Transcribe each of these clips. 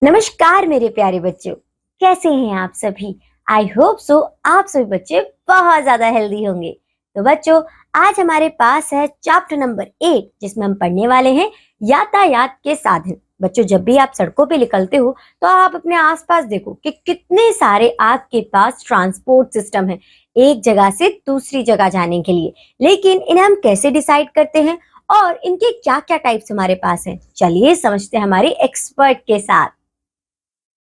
नमस्कार मेरे प्यारे बच्चों, कैसे हैं आप सभी। आई होप सो आप सभी बच्चे बहुत ज्यादा हेल्दी होंगे। तो बच्चों, आज हमारे पास है चैप्टर नंबर 8 जिसमें हम पढ़ने वाले हैं यातायात के साधन। बच्चों, जब भी आप सड़कों पे निकलते हो तो आप अपने आसपास देखो कि कितने सारे आपके पास ट्रांसपोर्ट सिस्टम है एक जगह से दूसरी जगह जाने के लिए। लेकिन इन्हें हम कैसे डिसाइड करते हैं और इनके क्या क्या टाइप्स हमारे पास हैं, चलिए समझते हैं हमारे एक्सपर्ट के साथ।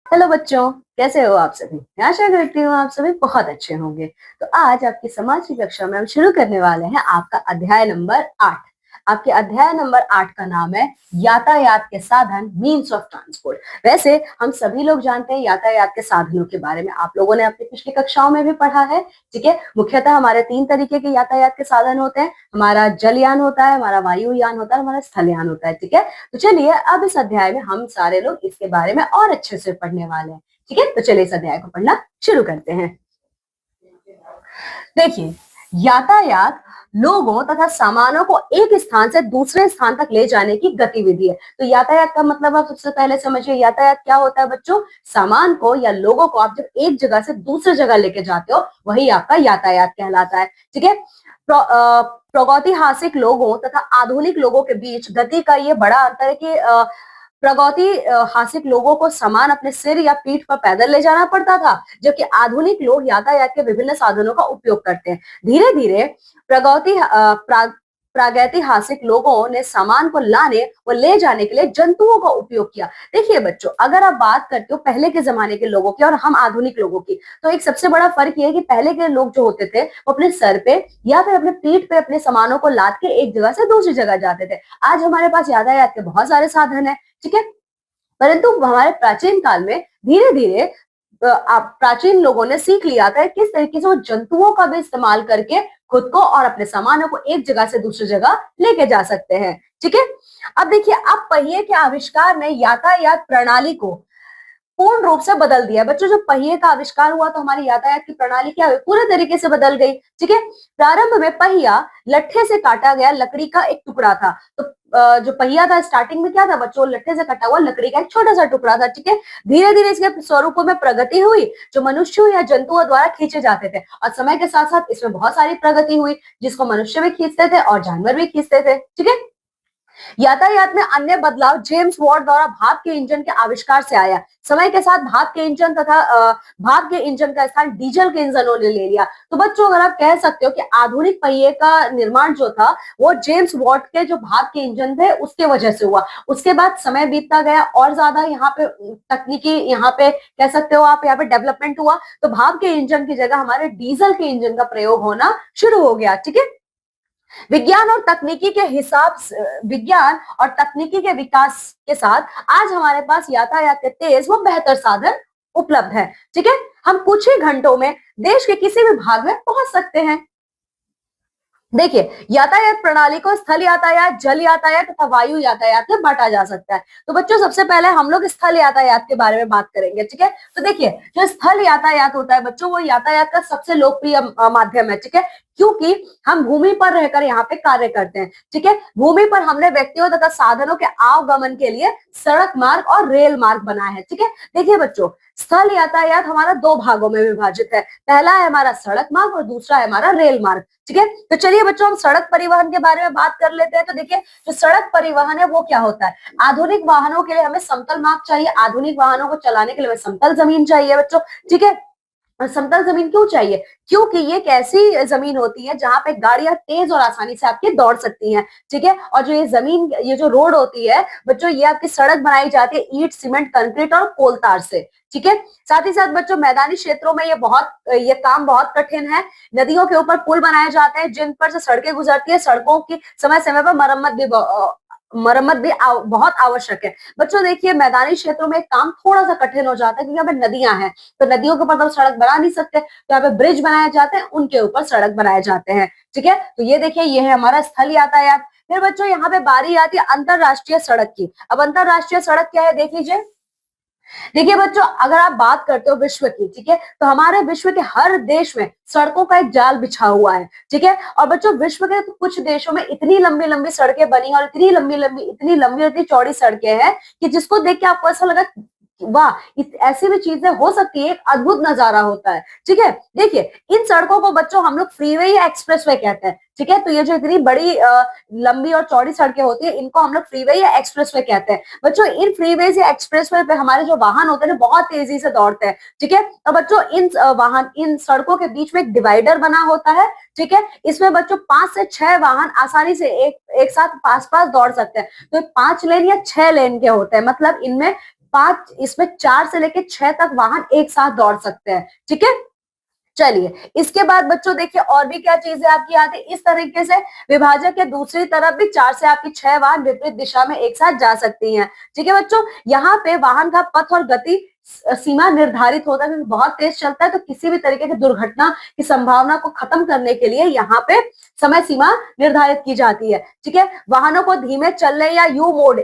हेलो बच्चों, कैसे हो आप सभी। मैं आशा करती हूँ आप सभी बहुत अच्छे होंगे। तो आज आपकी समाज की कक्षा में हम शुरू करने वाले हैं आपका अध्याय नंबर 8। आपके अध्याय नंबर 8 का नाम है यातायात के साधन, मीन्स ऑफ ट्रांसपोर्ट। वैसे हम सभी लोग जानते हैं यातायात के साधनों के बारे में, आप लोगों ने अपनी पिछली कक्षाओं में भी पढ़ा है। ठीक है, मुख्यतः हमारे 3 तरीके के यातायात के साधन होते हैं। हमारा जलयान होता है, हमारा वायुयान होता है, हमारा स्थलयान होता है। ठीक है, तो चलिए अब इस अध्याय में हम सारे लोग इसके बारे में और अच्छे से पढ़ने वाले हैं। ठीक है, तो चलिए इस अध्याय को पढ़ना शुरू करते हैं। देखिए, यातायात लोगों तथा सामानों को एक स्थान से दूसरे स्थान तक ले जाने की गतिविधि है। तो यातायात का मतलब आप सबसे पहले समझिए, यातायात क्या होता है बच्चों। सामान को या लोगों को आप जब एक जगह से दूसरी जगह लेके जाते हो, वही आपका यातायात कहलाता है। ठीक है, प्रागैतिहासिक लोगों तथा आधुनिक लोगों के बीच गति का ये बड़ा अंतर है कि प्रागैतिहासिक लोगों को सामान अपने सिर या पीठ पर पैदल ले जाना पड़ता था, जबकि आधुनिक लोग यातायात के विभिन्न साधनों का उपयोग करते हैं। धीरे धीरे प्रागैतिहासिक लोगों ने सामान को लाने व ले जाने के लिए जंतुओं का उपयोग किया। देखिए बच्चों, अगर आप बात करते हो पहले के जमाने के लोगों की और हम आधुनिक लोगों की, तो एक सबसे बड़ा फर्क ये है कि पहले के लोग जो होते थे वो अपने सर पे या फिर अपने पीठ पे अपने सामानों को लाद के एक जगह से दूसरी जगह जाते थे। आज हमारे पास यातायात के बहुत सारे साधन है। ठीक है, परंतु हमारे प्राचीन काल में धीरे धीरे प्राचीन लोगों ने सीख लिया था किस तरीके से वो जंतुओं का भी इस्तेमाल करके खुद को और अपने सामानों को एक जगह से दूसरी जगह लेके जा सकते हैं। ठीक है, अब देखिए, अब पहिए के आविष्कार ने यातायात प्रणाली को पूर्ण रूप से बदल दिया। बच्चों, जो पहिए का आविष्कार हुआ तो हमारी यातायात की प्रणाली क्या हुई, पूरे तरीके से बदल गई। ठीक है, प्रारंभ में पहिया लट्ठे से काटा गया लकड़ी का एक टुकड़ा था। तो जो पहिया था स्टार्टिंग में क्या था बच्चों, लट्ठे से कटा हुआ लकड़ी का एक छोटा सा टुकड़ा था। ठीक है, धीरे धीरे इसके स्वरूपों में प्रगति हुई, जो मनुष्यों या जंतुओं द्वारा खींचे जाते थे, और समय के साथ साथ इसमें बहुत सारी प्रगति हुई, जिसको मनुष्य भी खींचते थे और जानवर भी खींचते थे। ठीक है, यातायात में अन्य बदलाव जेम्स वॉट द्वारा भाप के इंजन के आविष्कार से आया। समय के साथ भाप के इंजन तथा भाप के इंजन का स्थान डीजल के इंजनों ने ले लिया। तो बच्चों, अगर आप कह सकते हो कि आधुनिक पहिए का निर्माण जो था वो जेम्स वॉट के जो भाप के इंजन थे उसके वजह से हुआ। उसके बाद समय बीतता गया और ज्यादा यहाँ पे तकनीकी, यहाँ पे कह सकते हो आप, यहाँ पे डेवलपमेंट हुआ, तो भाप के इंजन की जगह हमारे डीजल के इंजन का प्रयोग होना शुरू हो गया। ठीक है, विज्ञान और तकनीकी के हिसाब से, विज्ञान और तकनीकी के विकास के साथ आज हमारे पास यातायात के तेज व बेहतर साधन उपलब्ध है। ठीक है, हम कुछ ही घंटों में देश के किसी भी भाग में पहुंच सकते हैं। देखिए, यातायात प्रणाली को स्थल यातायात, जल यातायात तथा वायु यातायात में बांटा जा सकता है। तो बच्चों, सबसे पहले हम लोग स्थल यातायात के बारे में बात करेंगे। ठीक है, तो देखिए, जो स्थल यातायात होता है बच्चों, वो यातायात का सबसे लोकप्रिय माध्यम है। ठीक है, क्योंकि हम भूमि पर रहकर यहाँ पे कार्य करते हैं। ठीक है, भूमि पर हमने व्यक्तियों तथा साधनों के आवागमन के लिए सड़क मार्ग और रेल मार्ग बनाए हैं। ठीक है, देखिए बच्चों, स्थल यातायात हमारा 2 भागों में विभाजित है। पहला है हमारा सड़क मार्ग और दूसरा है हमारा रेल मार्ग। ठीक है, तो चलिए बच्चों, हम सड़क परिवहन के बारे में बात कर लेते हैं। तो देखिए, जो सड़क परिवहन है वो क्या होता है। आधुनिक वाहनों के लिए हमें समतल मार्ग चाहिए, आधुनिक वाहनों को चलाने के लिए हमें समतल जमीन चाहिए बच्चों। ठीक है, और समतल जमीन क्यों चाहिए, क्योंकि ये एक ऐसी जमीन होती है जहां पे गाड़ियां तेज और आसानी से आपकी दौड़ सकती हैं। ठीक है, और जो ये जमीन, ये जो रोड होती है बच्चों, ये आपकी सड़क बनाई जाती है ईंट, सीमेंट, कंक्रीट और कोलतार से। ठीक है, साथ ही साथ बच्चों, मैदानी क्षेत्रों में ये काम बहुत कठिन है। नदियों के ऊपर पुल बनाए जाते हैं जिन पर से सड़कें गुजरती है। सड़कों की समय समय पर मरम्मत भी बहुत आवश्यक है। बच्चों देखिए, मैदानी क्षेत्रों में काम थोड़ा सा कठिन हो जाता है क्योंकि यहाँ पे नदियां हैं, तो नदियों के ऊपर तो सड़क बना नहीं सकते, तो यहाँ पे ब्रिज बनाए जाते हैं, उनके ऊपर सड़क बनाए जाते हैं। ठीक है, तो ये देखिए, ये है हमारा स्थल यातायात। फिर बच्चों, यहाँ पे बारी आती है अंतरराष्ट्रीय सड़क की। अब अंतरराष्ट्रीय सड़क क्या है, देख लीजिए। देखिए बच्चों, अगर आप बात करते हो विश्व की, ठीक है, तो हमारे विश्व के हर देश में सड़कों का एक जाल बिछा हुआ है। ठीक है, और बच्चों, विश्व के तो कुछ देशों में इतनी लंबी लंबी सड़कें बनी और इतनी लंबी लंबी, इतनी लंबी, इतनी चौड़ी सड़कें हैं कि जिसको देख के आपको ऐसा लगा वाह, ऐसी भी चीजें हो सकती है, एक अद्भुत नजारा होता है। ठीक है, देखिए इन सड़कों को बच्चों हम लोग फ्रीवे या एक्सप्रेसवे कहते हैं। ठीक है, तो ये जो इतनी बड़ी लंबी और चौड़ी सड़कें होती है, इनको हम लोग फ्रीवे या एक्सप्रेसवे कहते हैं। बच्चों इन फ्रीवे या एक्सप्रेसवे पे हमारे जो वाहन होते हैं बहुत तेजी से दौड़ते हैं। ठीक है, तो बच्चों इन सड़कों के बीच में एक डिवाइडर बना होता है। ठीक है, इसमें बच्चों 5 से 6 वाहन आसानी से एक साथ पास पास दौड़ सकते हैं। तो 5 लेन या 6 लेन के होते हैं, मतलब इसमें 4 से लेकर 6 तक वाहन एक साथ दौड़ सकते हैं। ठीक है, चलिए इसके बाद बच्चों देखिए और भी क्या चीजें आपकी आती है। इस तरीके से विभाजक के दूसरी तरफ भी 4 से आपकी 6 वाहन विपरीत दिशा में एक साथ जा सकती हैं। ठीक है बच्चों, यहाँ पे वाहन का पथ और गति सीमा निर्धारित होता है, क्योंकि बहुत तेज चलता है तो किसी भी तरीके की दुर्घटना की संभावना को खत्म करने के लिए यहाँ पे समय सीमा निर्धारित की जाती है। ठीक है, वाहनों को धीमे चलने या यू मोड़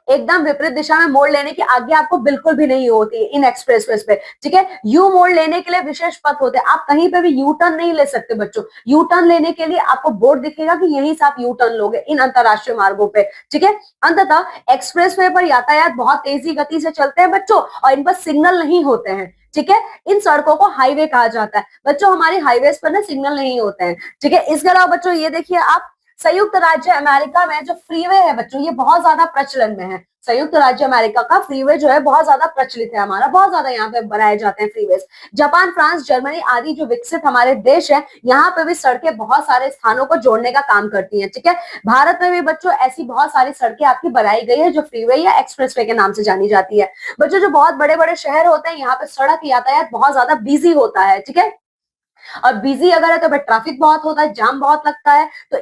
एकदम विपरीत दिशा में मोड़ लेने की आज्ञा आपको बिल्कुल भी नहीं होती है इन एक्सप्रेसवेज पे। ठीक है, यू मोड़ लेने के लिए विशेष पथ होते हैं, आप कहीं पे भी यू टर्न नहीं ले सकते बच्चों। यू टर्न लेने के लिए आपको बोर्ड दिखेगा कि यहीं से आप यू टर्न लोगे इन अंतरराष्ट्रीय मार्गों पे। ठीक है, अंततः एक्सप्रेसवे पर यातायात बहुत तेजी गति से चलते हैं बच्चों, और इन पर सिग्नल नहीं होते हैं। ठीक है, इन सड़कों को हाईवे कहा जाता है बच्चों। हमारी हाईवेज पर ना सिग्नल नहीं होते हैं। ठीक है, इसके अलावा बच्चों ये देखिए आप, संयुक्त राज्य अमेरिका में जो फ्रीवे है बच्चों, ये बहुत ज्यादा प्रचलन में है। संयुक्त राज्य अमेरिका का फ्रीवे जो है बहुत ज्यादा प्रचलित है, हमारा बहुत ज्यादा यहाँ पे बनाए जाते हैं फ्रीवेज। जापान, फ्रांस, जर्मनी आदि जो विकसित हमारे देश है, यहाँ पे भी सड़कें बहुत सारे स्थानों को जोड़ने का काम करती हैं। ठीक है, भारत में भी बच्चों ऐसी बहुत सारी सड़कें आपकी बनाई गई है जो फ्रीवे या एक्सप्रेसवे के नाम से जानी जाती है। बच्चों जो बहुत बड़े बड़े शहर होते हैं, यहाँ पे सड़क यातायात बहुत ज्यादा बिजी होता है। ठीक है, और बिजी अगर है तो ट्रैफिक बहुत होता है, जाम बहुत लगता है। तो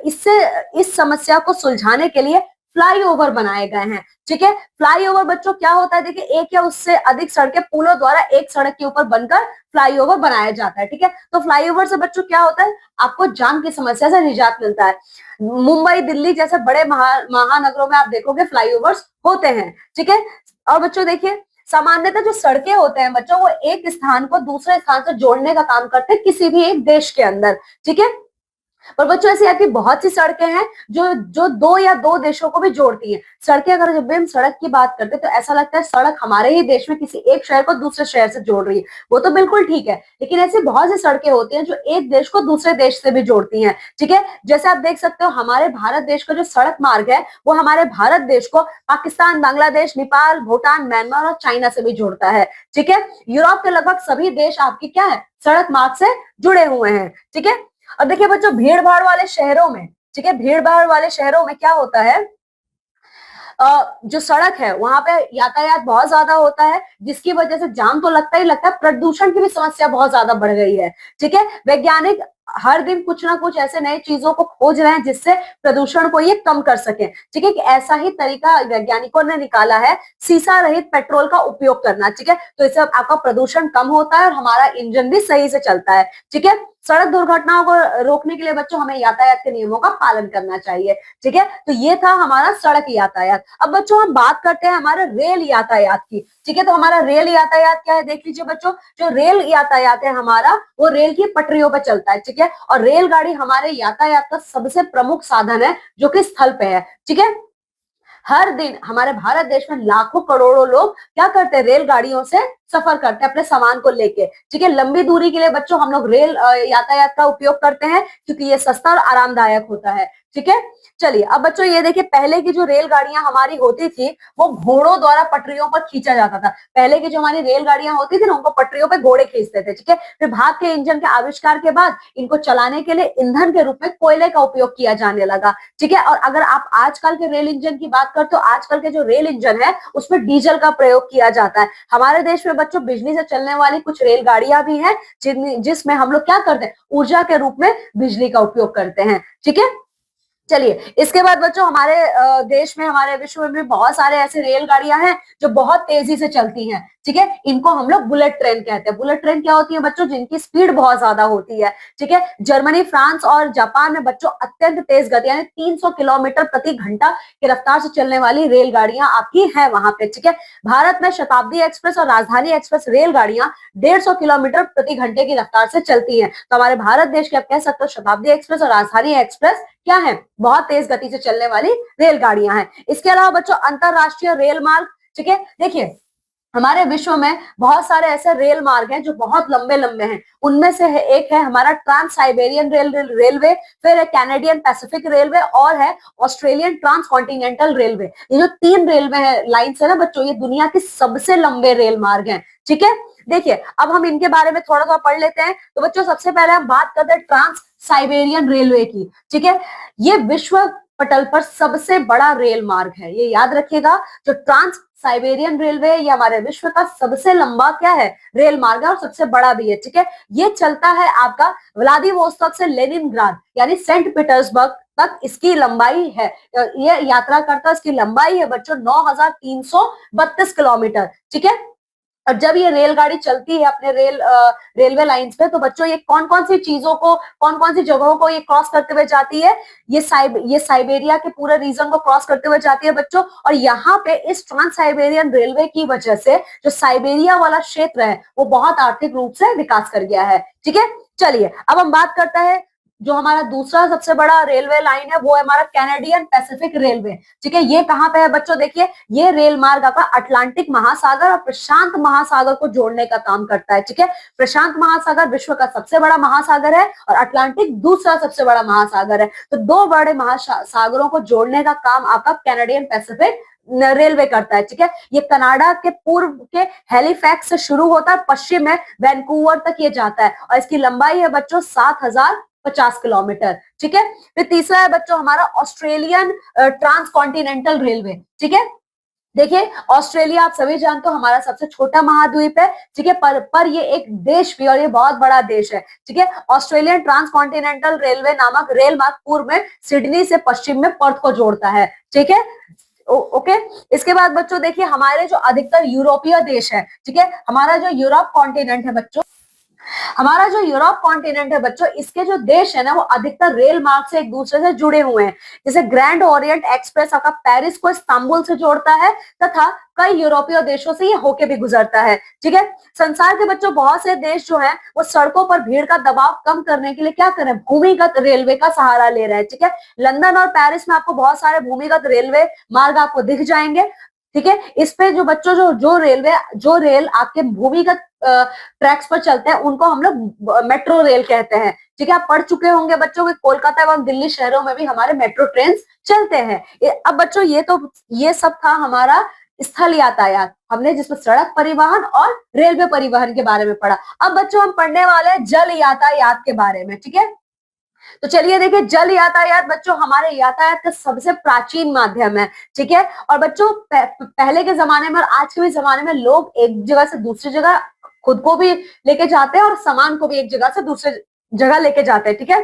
इस समस्या को सुलझाने के लिए फ्लाईओवर बनाए गए हैं। ठीक है, फ्लाईओवर बच्चों क्या होता है, देखिए एक या उससे अधिक सड़कें पुलों द्वारा एक सड़क के ऊपर बनकर फ्लाईओवर बनाया जाता है। ठीक है, तो फ्लाईओवर से बच्चों क्या होता है, आपको जाम की समस्या से निजात मिलता है। मुंबई, दिल्ली जैसे बड़े महानगरों में आप देखोगे फ्लाईओवर्स होते हैं। ठीक है, और बच्चों देखिए सामान्यतः जो सड़कें होते हैं बच्चों, वो एक स्थान को दूसरे स्थान से जोड़ने का काम करते हैं किसी भी एक देश के अंदर। ठीक है, पर बच्चों ऐसी आपकी बहुत सी सड़कें हैं जो जो दो देशों को भी जोड़ती हैं। सड़कें, अगर जब भी हम सड़क की बात करते हैं तो ऐसा लगता है सड़क हमारे ही देश में किसी एक शहर को दूसरे शहर से जोड़ रही है, वो तो बिल्कुल ठीक है, लेकिन ऐसी बहुत सी सड़कें होती हैं जो एक देश को दूसरे देश से भी जोड़ती हैं। ठीक है, जैसे आप देख सकते हो हमारे भारत देश का जो सड़क मार्ग है, वो हमारे भारत देश को पाकिस्तान, बांग्लादेश, नेपाल, भूटान, म्यांमार और चाइना से भी जोड़ता है। ठीक है, यूरोप के लगभग सभी देश आपकी क्या है, सड़क मार्ग से जुड़े हुए हैं। ठीक है, और देखिए बच्चों भीड़ भाड़ वाले शहरों में, ठीक है, भीड़ भाड़ वाले शहरों में क्या होता है, जो सड़क है वहां पे यातायात बहुत ज्यादा होता है, जिसकी वजह से जाम तो लगता ही लगता है, प्रदूषण की भी समस्या बहुत ज्यादा बढ़ गई है। ठीक है, वैज्ञानिक हर दिन कुछ ना कुछ ऐसे नए चीजों को खोज रहे हैं जिससे प्रदूषण को ये कम कर सके। ठीक है, कि ऐसा ही तरीका वैज्ञानिकों ने निकाला है, शीशा रहित पेट्रोल का उपयोग करना। ठीक है, तो इससे आपका प्रदूषण कम होता है और हमारा इंजन भी सही से चलता है। ठीक है, सड़क दुर्घटनाओं को रोकने के लिए बच्चों हमें यातायात के नियमों का पालन करना चाहिए। ठीक है, तो ये था हमारा सड़क यातायात। अब बच्चों हम बात करते हैं हमारे रेल यातायात की। ठीक है, तो हमारा रेल यातायात क्या है, देख लीजिए बच्चों, जो रेल यातायात है हमारा, वो रेल की पटरियों पर चलता है। ठीक है, और रेलगाड़ी हमारे यातायात का सबसे प्रमुख साधन है जो कि स्थल पे है। ठीक है, हर दिन हमारे भारत देश में लाखों करोड़ों लोग क्या करते हैं, रेलगाड़ियों से सफर करते हैं अपने सामान को लेके। ठीक है, लंबी दूरी के लिए बच्चों हम लोग रेल यातायात का उपयोग करते हैं क्योंकि ये सस्ता और आरामदायक होता है। ठीक है, चलिए अब बच्चों ये देखिए, पहले की जो रेलगाड़ियां हमारी होती थी वो घोड़ों द्वारा पटरियों पर खींचा जाता था। पहले की जो हमारी रेलगाड़ियां होती थी ना, उनको पटरियों पर घोड़े खींचते थे। ठीक है, फिर भाग के इंजन के आविष्कार के बाद इनको चलाने के लिए ईंधन के रूप में कोयले का उपयोग किया जाने लगा। ठीक है, और अगर आप आजकल के रेल इंजन की बात करते हो, आजकल के जो रेल इंजन है उसमें डीजल का प्रयोग किया जाता है। हमारे देश में बच्चों बिजली से चलने वाली कुछ रेलगाड़ियां भी हैं जिसमें हम लोग क्या करते हैं, ऊर्जा के रूप में बिजली का उपयोग करते हैं। ठीक है, चलिए इसके बाद बच्चों हमारे देश में, हमारे विश्व में भी बहुत सारे ऐसे रेलगाड़ियां हैं जो बहुत तेजी से चलती हैं। ठीक है, इनको हम लोग बुलेट ट्रेन कहते हैं। बुलेट ट्रेन क्या होती है बच्चों, जिनकी स्पीड बहुत ज्यादा होती है। ठीक है, जर्मनी, फ्रांस और जापान में बच्चों अत्यंत तेज गति यानी 300 किलोमीटर प्रति घंटा की रफ्तार से चलने वाली रेलगाड़ियां आपकी है वहां पे। ठीक है, भारत में शताब्दी एक्सप्रेस और राजधानी एक्सप्रेस रेलगाड़ियां 150 किलोमीटर प्रति घंटे की रफ्तार से चलती है। तो हमारे भारत देश के आप कह सकते हो शताब्दी एक्सप्रेस और राजधानी एक्सप्रेस क्या है, बहुत तेज गति से चलने वाली रेलगाड़ियां हैं। इसके अलावा बच्चों अंतरराष्ट्रीय रेल मार्ग ठीक है। देखिए हमारे विश्व में बहुत सारे ऐसे रेल मार्ग हैं जो बहुत लंबे लंबे हैं। उनमें से एक है हमारा ट्रांस साइबेरियन रेलवे, फिर है कैनेडियन पैसिफिक रेलवे और है ऑस्ट्रेलियन ट्रांस कॉन्टिनेंटल रेलवे। ये जो 3 रेलवे है लाइन्स है ना बच्चों, ये दुनिया के सबसे लंबे रेल मार्ग हैं। ठीक है, देखिए अब हम इनके बारे में थोड़ा सा पढ़ लेते हैं। तो बच्चों सबसे पहले हम बात करते हैं ट्रांस साइबेरियन रेलवे की। ठीक है, ये विश्व पटल पर सबसे बड़ा रेल मार्ग है, ये याद रखिएगा। जो ट्रांस साइबेरियन रेलवे ये हमारे विश्व का सबसे लंबा क्या है, रेल मार्ग है और सबसे बड़ा भी है। ठीक है, ये चलता है आपका व्लादिवोस्तोक से लेनिनग्राद यानी सेंट पीटर्सबर्ग तक इसकी लंबाई है। ये यात्रा करता, इसकी लंबाई है बच्चों 9332 किलोमीटर। ठीक है, और जब ये रेलगाड़ी चलती है अपने रेलवे लाइंस पे, तो बच्चों ये कौन कौन सी चीजों को, कौन कौन सी जगहों को ये क्रॉस करते हुए जाती है, ये साइबेरिया के पूरे रीजन को क्रॉस करते हुए जाती है बच्चों। और यहाँ पे इस ट्रांस साइबेरियन रेलवे की वजह से जो साइबेरिया वाला क्षेत्र है वो बहुत आर्थिक रूप से विकास कर गया है। ठीक है, चलिए अब हम बात करते हैं जो हमारा दूसरा सबसे बड़ा रेलवे लाइन है वो है हमारा कैनेडियन पैसिफिक रेलवे। ठीक है, ये कहाँ पे है बच्चों, देखिए ये रेल मार्ग आपका अटलांटिक महासागर और प्रशांत महासागर को जोड़ने का काम करता है। ठीक है, प्रशांत महासागर विश्व का सबसे बड़ा महासागर है और अटलांटिक दूसरा सबसे बड़ा महासागर है। तो 2 बड़े महासागरों को जोड़ने का काम आपका कैनेडियन पैसिफिक रेलवे करता है। ठीक है, ये कनाडा के पूर्व के हैलिफैक्स से शुरू होता है, पश्चिम में वैंकूवर तक ये जाता है और इसकी लंबाई है बच्चों 7050 किलोमीटर। ठीक है, फिर तीसरा है बच्चों हमारा ऑस्ट्रेलियन ट्रांस कॉन्टिनेंटल रेलवे। ठीक है, देखिए ऑस्ट्रेलिया आप सभी जानते हो हमारा सबसे छोटा महाद्वीप है। ठीक है, पर ये एक देश भी और ये बहुत बड़ा देश है। ठीक है, ऑस्ट्रेलियन ट्रांस कॉन्टिनेंटल रेलवे नामक रेल मार्ग पूर्व में सिडनी से पश्चिम में पर्थ को जोड़ता है। ठीक है, ओके। इसके बाद बच्चों देखिए हमारे जो अधिकतर यूरोपीय देश है, ठीक है, हमारा जो यूरोप कॉन्टिनेंट है बच्चों, हमारा जो यूरोप कॉन्टिनेंट है बच्चों, इसके जो देश है ना वो अधिकतर रेल मार्ग से एक दूसरे से जुड़े हुए हैं। जैसे ग्रैंड ओरिएंट एक्सप्रेस आपका पेरिस को इस्तांबुल से जोड़ता है तथा कई यूरोपीय देशों से ये होके भी गुजरता है। ठीक है, संसार के बच्चों बहुत से देश जो है वो सड़कों पर भीड़ का दबाव कम करने के लिए क्या कर रहे हैं, भूमिगत रेलवे का सहारा ले रहे हैं। ठीक है, लंदन और पेरिस में आपको बहुत सारे भूमिगत रेलवे मार्ग आपको दिख जाएंगे। ठीक है, इस पे जो बच्चों जो रेल आपके भूमिगत ट्रैक्स पर चलते हैं उनको हम लोग मेट्रो रेल कहते हैं। ठीक है, आप पढ़ चुके होंगे बच्चों के कोलकाता एवं दिल्ली शहरों में भी हमारे मेट्रो ट्रेन चलते हैं। अब बच्चों ये सब था हमारा स्थल यातायात, हमने जिसमें सड़क परिवहन और रेलवे परिवहन के बारे में पढ़ा। अब बच्चों हम पढ़ने वाले हैं जल यातायात के बारे में। ठीक है, तो चलिए देखिए जल यातायात बच्चों हमारे यातायात का सबसे प्राचीन माध्यम है। ठीक है, और बच्चों पहले के जमाने में और आज के भी जमाने में लोग एक जगह से दूसरी जगह खुद को भी लेके जाते हैं और सामान को भी एक जगह से दूसरी जगह लेके जाते हैं। ठीक है,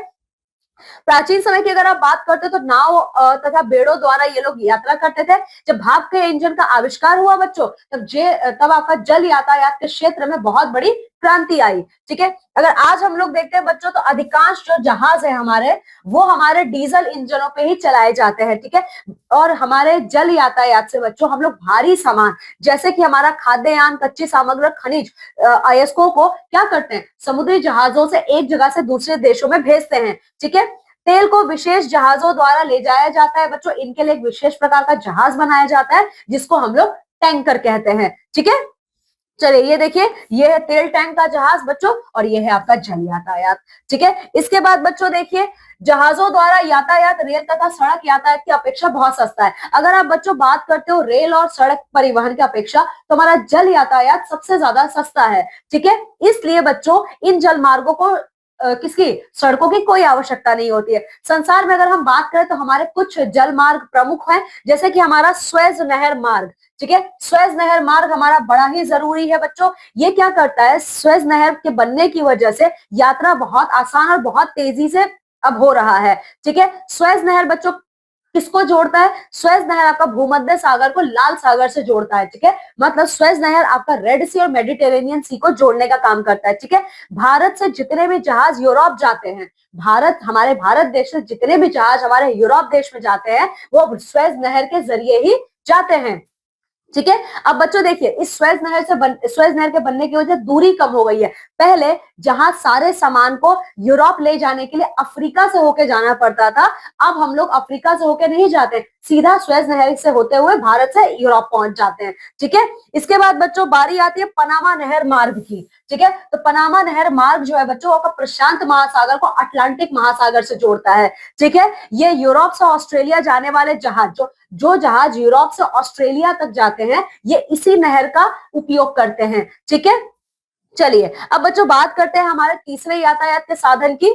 प्राचीन समय की अगर आप बात करते तो नाव तथा बेड़ों द्वारा ये लोग यात्रा करते थे। जब भाप के इंजन का आविष्कार हुआ बच्चों, तब आपका जल यातायात के क्षेत्र में बहुत बड़ी क्रांति आई। ठीक है, अगर आज हम लोग देखते हैं बच्चों तो अधिकांश जो जहाज है हमारे वो हमारे डीजल इंजनों पे ही चलाए जाते हैं। ठीक है, और हमारे जल यातायात से बच्चों हम लोग भारी सामान जैसे कि हमारा खाद्यान्न, कच्ची सामग्री, खनिज, अयस्कों को क्या करते हैं, समुद्री जहाजों से एक जगह से दूसरे देशों में भेजते हैं। ठीक है, तेल को विशेष जहाजों द्वारा ले जाया जाता है बच्चों, इनके लिए एक विशेष प्रकार का जहाज बनाया जाता है जिसको हम लोग टैंकर कहते हैं। ठीक है, चलिए ये देखिए ये है तेल टैंक का जहाज बच्चों और ये है आपका जल यातायात। ठीक है, इसके बाद बच्चों देखिए जहाजों द्वारा यातायात रेल तथा सड़क यातायात की अपेक्षा बहुत सस्ता है। अगर आप बच्चों बात करते हो रेल और सड़क परिवहन की अपेक्षा तो हमारा जल यातायात सबसे ज्यादा सस्ता है। ठीक है, इसलिए बच्चों इन जल मार्गों को किसकी, सड़कों की कोई आवश्यकता नहीं होती है। संसार में अगर हम बात करें तो हमारे कुछ जल मार्ग प्रमुख हैं, जैसे कि हमारा स्वेज नहर मार्ग। ठीक है, स्वेज नहर मार्ग हमारा बड़ा ही जरूरी है बच्चों। ये क्या करता है, स्वेज नहर के बनने की वजह से यात्रा बहुत आसान और बहुत तेजी से अब हो रहा है। ठीक है, स्वेज नहर बच्चों किसको जोड़ता है, स्वेज नहर आपका भूमध्य सागर को लाल सागर से जोड़ता है। ठीक है, मतलब स्वेज नहर आपका रेड सी और मेडिटेरेनियन सी को जोड़ने का काम करता है। ठीक है, भारत से जितने भी जहाज यूरोप जाते हैं, हमारे भारत देश से जितने भी जहाज हमारे यूरोप देश में जाते हैं वो स्वेज नहर के जरिए ही जाते हैं। ठीक है, अब बच्चों देखिए इस स्वेज नहर के बनने की वजह दूरी कम हो गई है। पहले जहां सारे सामान को यूरोप ले जाने के लिए अफ्रीका से होके जाना पड़ता था, अब हम लोग अफ्रीका से होके नहीं जाते, सीधा सुएज नहर से होते हुए भारत से यूरोप पहुंच जाते हैं। ठीक है, इसके बाद बच्चों बारी आती है पनामा नहर मार्ग की। ठीक है, तो पनामा नहर मार्ग जो है बच्चों आपका प्रशांत महासागर को अटलांटिक महासागर से जोड़ता है। ठीक है, ये यूरोप से ऑस्ट्रेलिया जाने वाले जहाज जो जहाज यूरोप से ऑस्ट्रेलिया तक जाते हैं ये इसी नहर का उपयोग करते हैं। ठीक है, चलिए अब बच्चों बात करते हैं हमारे तीसरे यातायात के साधन की,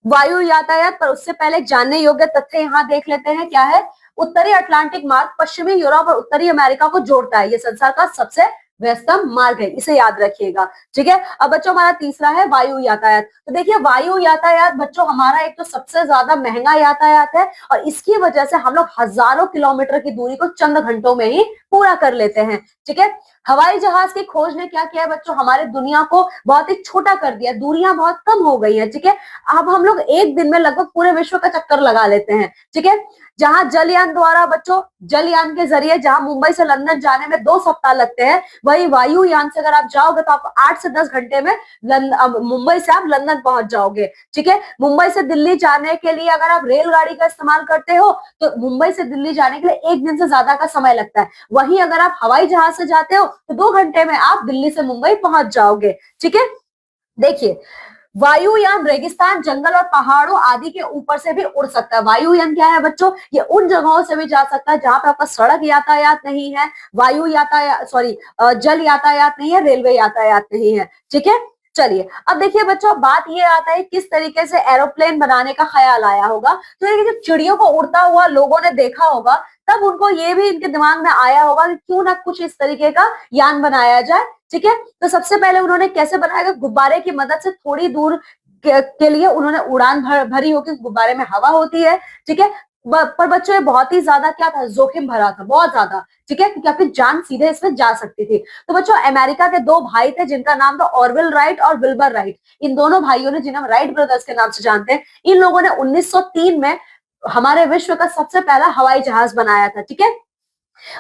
वायु यातायात। पर उससे पहले जानने योग्य तथ्य यहाँ देख लेते हैं क्या है। उत्तरी अटलांटिक मार्ग पश्चिमी यूरोप और उत्तरी अमेरिका को जोड़ता है। ये संसार का सबसे व्यस्तम मार्ग है, इसे याद रखिएगा। ठीक है, अब बच्चों हमारा तीसरा है वायु यातायात। तो देखिए वायु यातायात बच्चों हमारा एक तो सबसे ज्यादा महंगा यातायात है और इसकी वजह से हम लोग हजारों किलोमीटर की दूरी को चंद घंटों में ही पूरा कर लेते हैं। ठीक है, हवाई जहाज की खोज ने क्या किया है बच्चों, हमारे दुनिया को बहुत ही छोटा कर दिया, दूरियां बहुत कम हो गई हैं। ठीक है, अब हम लोग एक दिन में लगभग पूरे विश्व का चक्कर लगा लेते हैं। ठीक है, जहां जलयान द्वारा बच्चों जलयान के जरिए जहां मुंबई से लंदन जाने में 2 सप्ताह लगते हैं, वही वायुयान से अगर आप जाओगे तो आपको 8 से 10 घंटे में मुंबई से आप लंदन पहुंच जाओगे। ठीक है, मुंबई से दिल्ली जाने के लिए अगर आप रेलगाड़ी का इस्तेमाल करते हो तो मुंबई से दिल्ली जाने के लिए 1 दिन से ज्यादा का समय लगता है। वहीं अगर आप हवाई जहाज से जाते हो तो 2 घंटे में आप दिल्ली से मुंबई पहुंच जाओगे। ठीक है, देखिए वायुयान रेगिस्तान, जंगल और पहाड़ों आदि के ऊपर से भी उड़ सकता है। वायुयान क्या है बच्चों, ये उन जगहों से भी जा सकता है जहां पे आपका सड़क यातायात नहीं है, वायु यातायात जल यातायात नहीं है, रेलवे यातायात नहीं है। ठीक है, चलिए अब देखिए बच्चों बात ये आता है किस तरीके से एरोप्लेन बनाने का ख्याल आया होगा। तो ये जब चिड़ियों को उड़ता हुआ लोगों ने देखा होगा तब उनको ये भी इनके दिमाग में आया होगा कि क्यों ना कुछ इस तरीके का यान बनाया जाए। ठीक है, तो सबसे पहले उन्होंने कैसे बनाया, गुब्बारे की मदद से थोड़ी दूर के लिए उन्होंने उड़ान भरी होगी, गुब्बारे में हवा होती है। ठीक है, पर बच्चों ये बहुत ही ज्यादा क्या था, जोखिम भरा था, बहुत ज्यादा। ठीक है, क्योंकि आपकी जान सीधे इसमें जा सकती थी। तो बच्चों अमेरिका के 2 भाई थे जिनका नाम था ऑरविल राइट और विल्बर राइट। इन दोनों भाइयों ने, जिन्हें हम राइट ब्रदर्स के नाम से जानते हैं, इन लोगों ने 1903 में हमारे विश्व का सबसे पहला हवाई जहाज बनाया था। ठीक है,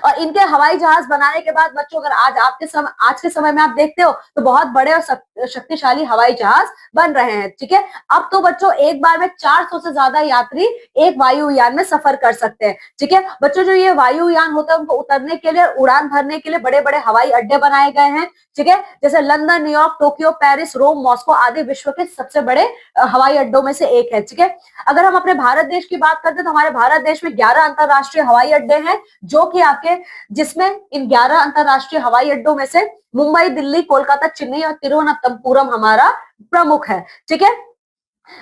और इनके हवाई जहाज बनाने के बाद बच्चों अगर आज के समय में आप देखते हो तो बहुत बड़े और शक्तिशाली हवाई जहाज बन रहे हैं। ठीक है, अब तो बच्चों एक बार में 400 से ज्यादा यात्री एक वायुयान में सफर कर सकते हैं। ठीक है, बच्चों जो ये वायुयान होता है उनको उतरने के लिए, उड़ान भरने के लिए बड़े बड़े हवाई अड्डे बनाए गए हैं। ठीक है, जैसे लंदन, न्यूयॉर्क, टोक्यो, पेरिस, रोम, मॉस्को आदि विश्व के सबसे बड़े हवाई अड्डों में से एक है। ठीक है, अगर हम अपने भारत देश की बात करते हैं तो हमारे भारत देश में 11 अंतरराष्ट्रीय हवाई अड्डे हैं, जो कि आपके, जिसमें इन 11 अंतरराष्ट्रीय हवाई अड्डों में से मुंबई, दिल्ली, कोलकाता, चेन्नई और तिरुवनंतपुरम हमारा प्रमुख है। ठीक है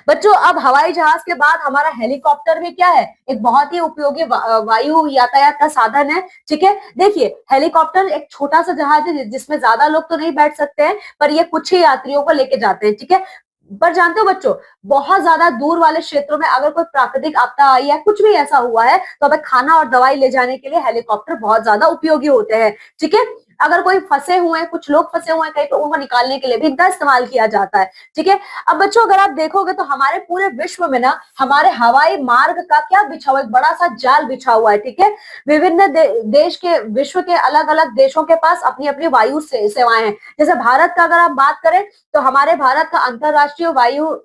बच्चों, अब हवाई जहाज के बाद हमारा हेलीकॉप्टर भी क्या है, एक बहुत ही उपयोगी वायु यातायात का साधन है। ठीक है, देखिए हेलीकॉप्टर एक छोटा सा जहाज है जिसमें ज्यादा लोग तो नहीं बैठ सकते हैं, पर ये कुछ ही यात्रियों को लेके जाते हैं। ठीक है, पर जानते हो बच्चों, बहुत ज्यादा दूर वाले क्षेत्रों में अगर कोई प्राकृतिक आपदा आई है, कुछ भी ऐसा हुआ है, तो हमें खाना और दवाई ले जाने के लिए हेलीकॉप्टर बहुत ज्यादा उपयोगी होते हैं। ठीक है, अगर कोई फंसे हुए हैं, कुछ लोग फंसे हुए हैं कहीं, तो उनको निकालने के लिए भी इनका इस्तेमाल किया जाता है। ठीक है, अब बच्चों अगर आप देखोगे तो हमारे पूरे विश्व में ना हमारे हवाई मार्ग का क्या बिछा हुआ है, एक बड़ा सा जाल बिछा हुआ है। ठीक है, विभिन्न देश के, विश्व के अलग अलग देशों के पास अपनी अपनी वायु सेवाएं हैं। जैसे भारत का अगर आप बात करें तो हमारे भारत का अंतरराष्ट्रीय वायु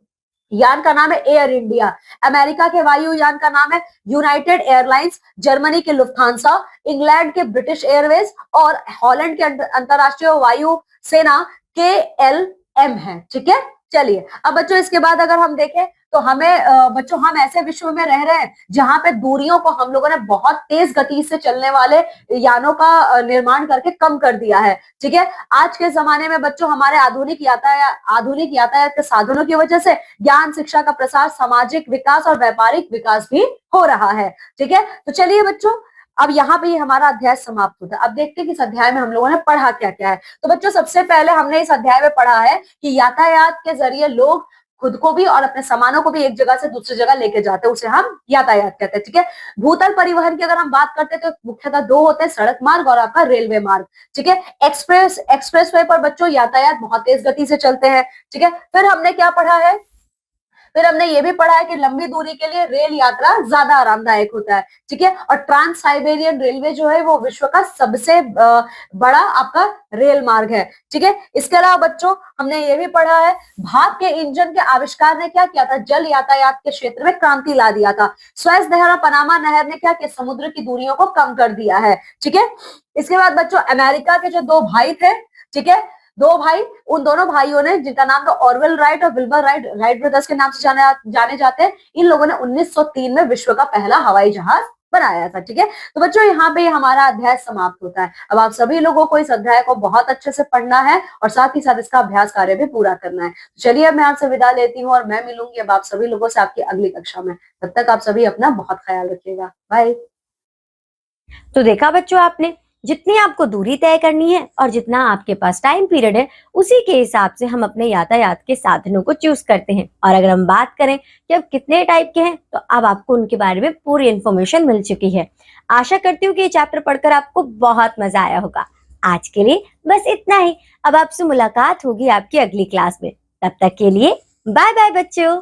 यान का नाम है एयर इंडिया, अमेरिका के वायुयान का नाम है यूनाइटेड एयरलाइंस, जर्मनी के लुफ्थांसा, इंग्लैंड के ब्रिटिश एयरवेज और हॉलैंड के अंतरराष्ट्रीय वायु सेना KLM है। ठीक है, चलिए अब बच्चों इसके बाद अगर हम देखें तो हमें बच्चों, हम ऐसे विश्व में रह रहे हैं जहां पे दूरियों को हम लोगों ने बहुत तेज गति से चलने वाले यानों का निर्माण करके कम कर दिया है। ठीक है, आज के जमाने में बच्चों हमारे आधुनिक यातायात के साधनों की वजह से ज्ञान, शिक्षा का प्रसार, सामाजिक विकास और व्यापारिक विकास भी हो रहा है। ठीक है, तो चलिए बच्चों अब यहाँ पे हमारा अध्याय समाप्त होता है। अब देखते हैं कि इस अध्याय में हम लोगों ने पढ़ा क्या क्या है। तो बच्चों सबसे पहले हमने इस अध्याय में पढ़ा है कि यातायात के जरिए लोग खुद को भी और अपने सामानों को भी एक जगह से दूसरी जगह लेके जाते हैं, उसे हम यातायात कहते हैं। ठीक है, भूतल परिवहन की अगर हम बात करते हैं तो मुख्यतः 2 होते हैं, सड़क मार्ग और आपका रेलवे मार्ग। ठीक है, एक्सप्रेस वे पर बच्चों यातायात बहुत तेज गति से चलते हैं। ठीक है, फिर हमने क्या पढ़ा है, फिर हमने ये भी पढ़ा है कि लंबी दूरी के लिए रेल यात्रा ज्यादा आरामदायक होता है, ठीक है। और ट्रांस साइबेरियन रेलवे जो है वो विश्व का सबसे बड़ा आपका रेल मार्ग है, ठीक है। इसके अलावा बच्चों हमने ये भी पढ़ा है, भाप के इंजन के आविष्कार ने क्या किया था, जल यातायात के क्षेत्र में क्रांति ला दिया था। स्वेज नहर और पनामा नहर ने क्या किया, समुद्र की दूरियों को कम कर दिया है, ठीक है। इसके बाद बच्चों अमेरिका के जो दो भाई थे, ठीक है, दो भाई, उन दोनों भाइयों ने, जिनका नाम था ऑरवेल राइट और विल्बर राइट, राइट ब्रदर्स के नाम से जाने जाते हैं, इन लोगों ने 1903 में विश्व का पहला हवाई जहाज बनाया था, ठीक है। तो बच्चों यहाँ पे हमारा अध्याय समाप्त होता है। अब आप सभी लोगों को इस अध्याय को बहुत अच्छे से पढ़ना है और साथ ही साथ इसका अभ्यास कार्य भी पूरा करना है। चलिए अब मैं आपसे विदा लेती हूँ और मैं मिलूंगी अब आप सभी लोगों से आपकी अगली कक्षा में। तब तक आप सभी अपना बहुत ख्याल रखिएगा। बाय। तो देखा बच्चों आपने, जितनी आपको दूरी तय करनी है और जितना आपके पास टाइम पीरियड है उसी के हिसाब से हम अपने यातायात के साधनों को चूज करते हैं। और अगर हम बात करें कि अब कितने टाइप के हैं तो अब आपको उनके बारे में पूरी इन्फॉर्मेशन मिल चुकी है। आशा करती हूँ कि ये चैप्टर पढ़कर आपको बहुत मजा आया होगा। आज के लिए बस इतना ही। अब आपसे मुलाकात होगी आपकी अगली क्लास में। तब तक के लिए बाय बाय बच्चों।